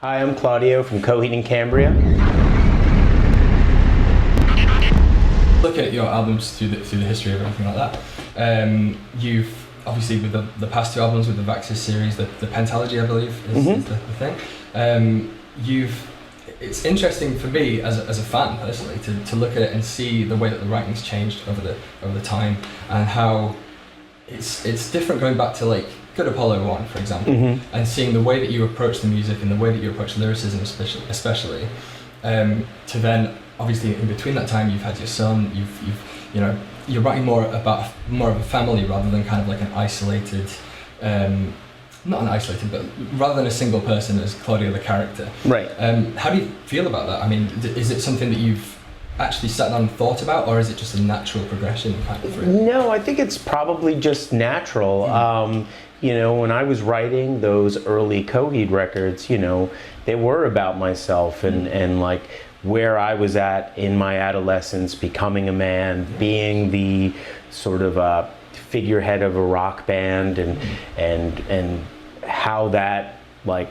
Hi, I'm Claudio from Coheed in Cambria. Looking at your albums through the history of everything like that, you've obviously with the past two albums with the Vaxxis series, the Pentalogy, I believe, is the thing. It's interesting for me as a fan personally to look at it and see the way that the writing's changed over the time and how it's different going back to like Good Apollo 1, for example, and seeing the way that you approach the music and the way that you approach lyricism especially, to then obviously in between that time you've had your son, you're writing more of a family rather than kind of like an isolated, not an isolated, but rather than a single person as Claudio the character. Right. How do you feel about that? I mean, is it something that you've actually sat down and thought about, or is it just a natural progression kind of? No, I think it's probably just natural. When I was writing those early Coheed records, they were about myself and like where I was at in my adolescence, becoming a man, being the sort of figurehead of a rock band, and how that like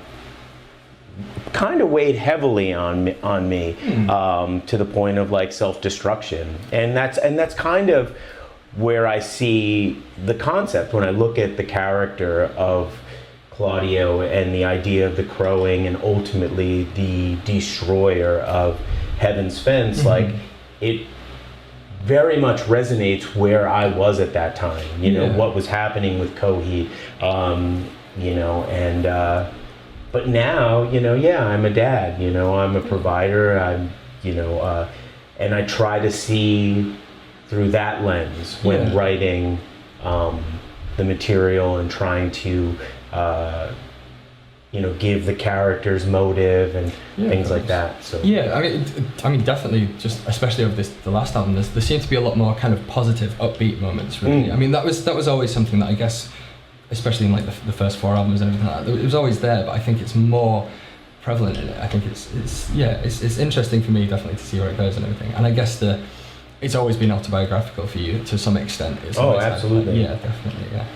kind of weighed heavily on me to the point of like self-destruction, and that's kind of where I see the concept when I look at the character of Claudio and the idea of the crowing and ultimately the destroyer of Heaven's Fence. Like it very much resonates where I was at that time, what was happening with Coheed, but now, I'm a dad, I'm a provider, and I try to see through that lens when writing the material and trying to, give the characters motive and things like that. So I mean, definitely, just especially of the last album, there seemed to be a lot more kind of positive, upbeat moments. Really, I mean, that was always something that I guess, especially in like the first four albums and everything like that, it was always there. But I think it's more prevalent in it. I think it's interesting for me definitely to see where it goes and everything. And I guess it's always been autobiographical for you to some extent. Absolutely. Yeah, definitely. Yeah.